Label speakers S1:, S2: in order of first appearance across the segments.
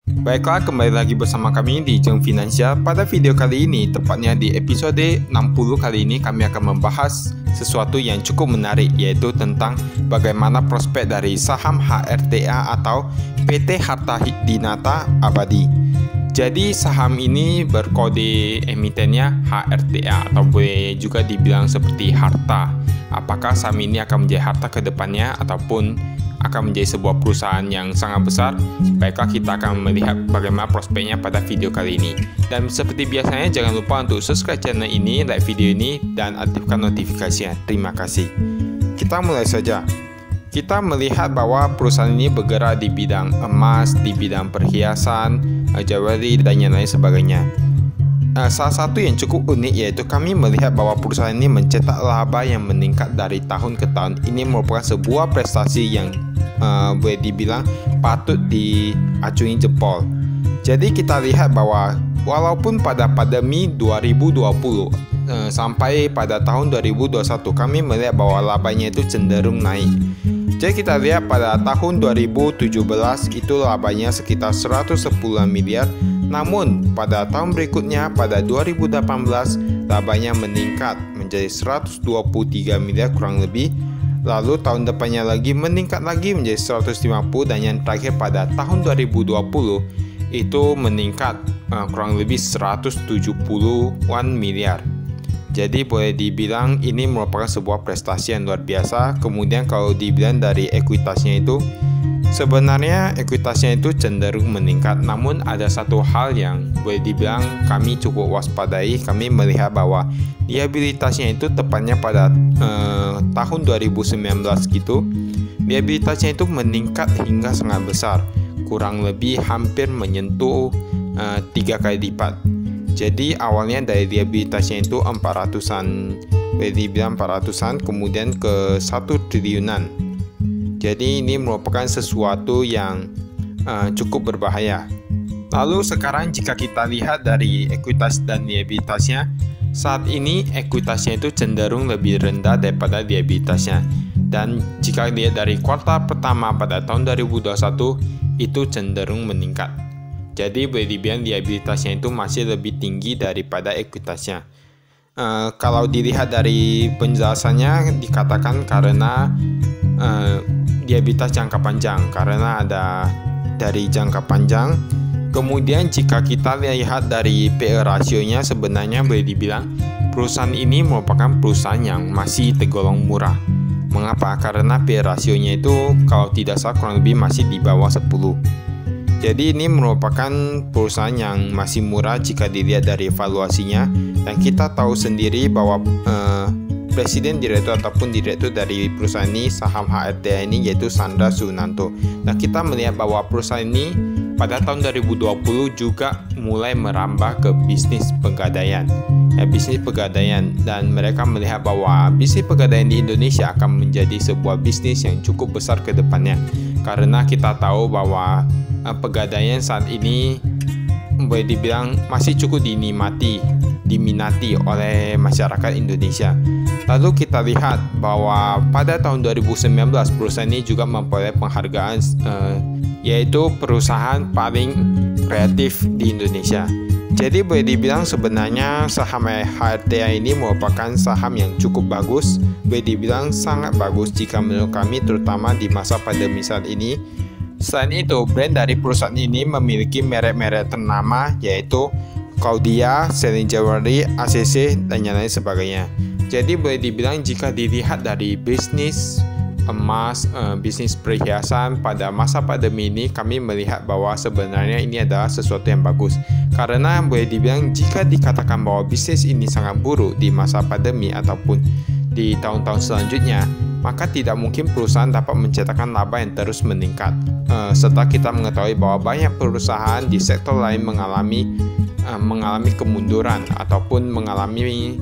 S1: Baiklah, kembali lagi bersama kami di Jeng Finansial. Pada video kali ini, tepatnya di episode 60 kali ini, kami akan membahas sesuatu yang cukup menarik, yaitu tentang bagaimana prospek dari saham HRTA atau PT Harta Dinata Abadi. Jadi saham ini berkode emitennya HRTA atau boleh juga dibilang seperti harta. Apakah saham ini akan menjadi harta ke depannya ataupun akan menjadi sebuah perusahaan yang sangat besar? Baiklah, kita akan melihat bagaimana prospeknya pada video kali ini. Dan seperti biasanya, jangan lupa untuk subscribe channel ini, like video ini, dan aktifkan notifikasinya. Terima kasih. Kita mulai saja. Kita melihat bahwa perusahaan ini bergerak di bidang emas, di bidang perhiasan, jewelry, dan yang lain sebagainya. Salah satu yang cukup unik yaitu kami melihat bahwa perusahaan ini mencetak laba yang meningkat dari tahun ke tahun. Ini merupakan sebuah prestasi yang boleh dibilang patut diacungi jempol. Jadi kita lihat bahwa walaupun pada pandemi 2020 sampai pada tahun 2021 kami melihat bahwa labanya itu cenderung naik. Jadi kita lihat pada tahun 2017 itu labanya sekitar 110 miliar. Namun pada tahun berikutnya pada 2018 labanya meningkat menjadi 123 miliar kurang lebih. Lalu tahun depannya lagi meningkat lagi menjadi 150, dan yang terakhir pada tahun 2020 itu meningkat kurang lebih 170-an miliar. Jadi boleh dibilang ini merupakan sebuah prestasi yang luar biasa. Kemudian kalau dibilang dari ekuitasnya itu, sebenarnya ekuitasnya itu cenderung meningkat. Namun ada satu hal yang boleh dibilang kami cukup waspadai. Kami melihat bahwa liabilitasnya itu tepatnya pada tahun 2019 gitu. Liabilitasnya itu meningkat hingga sangat besar. Kurang lebih hampir menyentuh 3 kali lipat. Jadi awalnya dari liabilitasnya itu 400-an, boleh dibilang 400-an, kemudian ke 1 triliunan. Jadi ini merupakan sesuatu yang cukup berbahaya. Lalu sekarang jika kita lihat dari ekuitas dan liabilitasnya, saat ini ekuitasnya itu cenderung lebih rendah daripada liabilitasnya. Dan jika lihat dari kuartal pertama pada tahun 2021 itu cenderung meningkat. Jadi boleh dibilang liabilitasnya itu masih lebih tinggi daripada ekuitasnya. Kalau dilihat dari penjelasannya dikatakan karena liabilitas jangka panjang, karena ada dari jangka panjang. Kemudian jika kita lihat dari PE rasionya, sebenarnya boleh dibilang perusahaan ini merupakan perusahaan yang masih tergolong murah. Mengapa? Karena PE rasionya itu kalau tidak salah kurang lebih masih di bawah 10. Jadi ini merupakan perusahaan yang masih murah jika dilihat dari valuasinya. Dan kita tahu sendiri bahwa presiden direktur ataupun direktur dari perusahaan ini, saham HRTA ini, yaitu Sandra Sunanto. Nah, kita melihat bahwa perusahaan ini pada tahun 2020 juga mulai merambah ke bisnis pegadaian. Bisnis pegadaian, dan mereka melihat bahwa bisnis pegadaian di Indonesia akan menjadi sebuah bisnis yang cukup besar ke depannya. Karena kita tahu bahwa pegadaian saat ini boleh dibilang masih cukup diminati oleh masyarakat Indonesia. Lalu kita lihat bahwa pada tahun 2019 perusahaan ini juga memperoleh penghargaan yaitu perusahaan paling kreatif di Indonesia. Jadi boleh dibilang sebenarnya saham HRTA ini merupakan saham yang cukup bagus. Boleh dibilang sangat bagus jika menurut kami, terutama di masa pandemi saat ini. Selain itu, brand dari perusahaan ini memiliki merek-merek ternama yaitu Caudia, Celine Jewelry, ACC, dan yang lain sebagainya. Jadi boleh dibilang jika dilihat dari bisnis emas, bisnis perhiasan pada masa pandemi ini, kami melihat bahwa sebenarnya ini adalah sesuatu yang bagus. Karena boleh dibilang jika dikatakan bahwa bisnis ini sangat buruk di masa pandemi ataupun di tahun-tahun selanjutnya, maka tidak mungkin perusahaan dapat mencetakkan laba yang terus meningkat. Setelah kita mengetahui bahwa banyak perusahaan di sektor lain mengalami kemunduran ataupun mengalami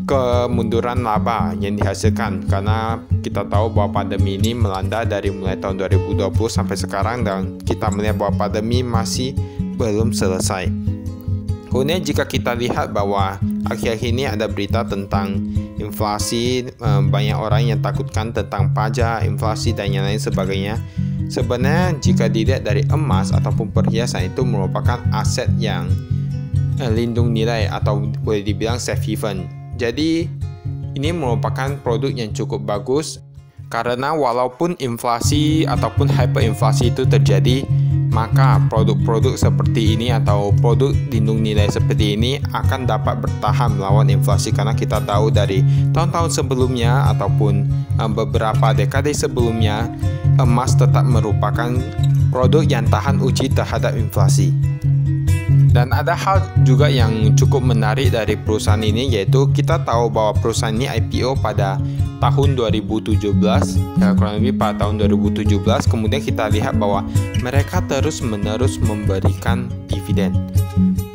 S1: kemunduran laba yang dihasilkan, karena kita tahu bahwa pandemi ini melanda dari mulai tahun 2020 sampai sekarang, dan kita melihat bahwa pandemi masih belum selesai. Kemudian jika kita lihat bahwa akhir-akhir ini ada berita tentang inflasi, banyak orang yang takutkan tentang pajak, inflasi, dan yang lain sebagainya. Sebenarnya jika dilihat dari emas ataupun perhiasan itu merupakan aset yang lindung nilai atau boleh dibilang safe haven. Jadi ini merupakan produk yang cukup bagus karena walaupun inflasi ataupun hyperinflasi itu terjadi, maka produk-produk seperti ini atau produk lindung nilai seperti ini akan dapat bertahan melawan inflasi, karena kita tahu dari tahun-tahun sebelumnya ataupun beberapa dekade sebelumnya, emas tetap merupakan produk yang tahan uji terhadap inflasi. Dan ada hal juga yang cukup menarik dari perusahaan ini, yaitu kita tahu bahwa perusahaan ini IPO pada tahun 2017, ya kurang lebih pada tahun 2017. Kemudian kita lihat bahwa mereka terus-menerus memberikan dividen.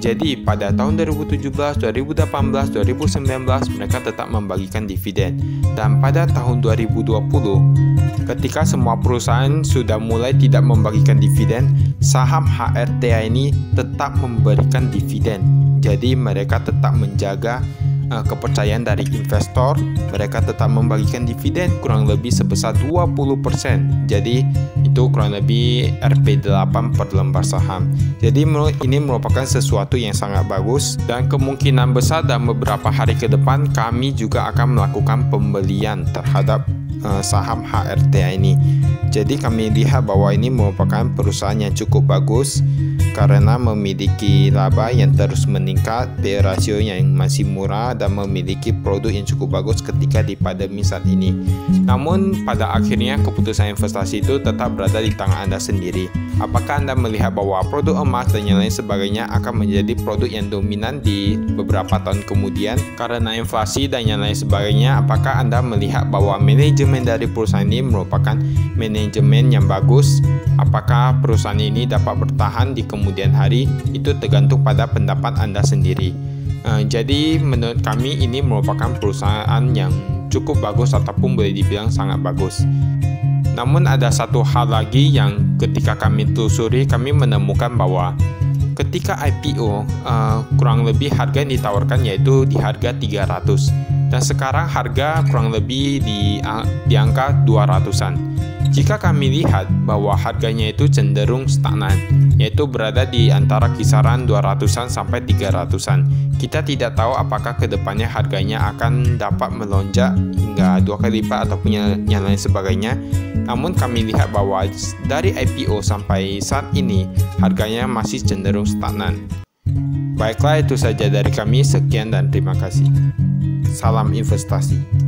S1: Jadi pada tahun 2017, 2018, 2019 mereka tetap membagikan dividen. Dan pada tahun 2020, ketika semua perusahaan sudah mulai tidak membagikan dividen, saham HRTA ini tetap memberikan dividen. Jadi mereka tetap menjaga kepercayaan dari investor. Mereka tetap membagikan dividen kurang lebih sebesar 20%. Jadi itu kurang lebih Rp8 per lembar saham. Jadi ini merupakan sesuatu yang sangat bagus, dan kemungkinan besar dalam beberapa hari ke depan kami juga akan melakukan pembelian terhadap saham HRTA ini. Jadi kami lihat bahwa ini merupakan perusahaan yang cukup bagus karena memiliki laba yang terus meningkat, PE rasio yang masih murah, dan memiliki produk yang cukup bagus ketika di pandemi saat ini. Namun pada akhirnya keputusan investasi itu tetap berada di tangan Anda sendiri. Apakah Anda melihat bahwa produk emas dan yang lain sebagainya akan menjadi produk yang dominan di beberapa tahun kemudian karena inflasi dan yang lain sebagainya? Apakah Anda melihat bahwa manajemen dari perusahaan ini merupakan manajemen yang bagus? Apakah perusahaan ini dapat bertahan di kemudian hari? Itu tergantung pada pendapat Anda sendiri. Jadi menurut kami ini merupakan perusahaan yang cukup bagus ataupun boleh dibilang sangat bagus. Namun ada satu hal lagi yang ketika kami telusuri, kami menemukan bahwa ketika IPO kurang lebih harga yang ditawarkan yaitu di harga 300, dan sekarang harga kurang lebih di angka 200-an. Jika kami lihat bahwa harganya itu cenderung stagnan, yaitu berada di antara kisaran 200-an sampai 300-an. Kita tidak tahu apakah kedepannya harganya akan dapat melonjak hingga 2 kali lipat ataupun yang lain sebagainya. Namun kami lihat bahwa dari IPO sampai saat ini harganya masih cenderung stagnan. Baiklah, itu saja dari kami. Sekian dan terima kasih. Salam investasi.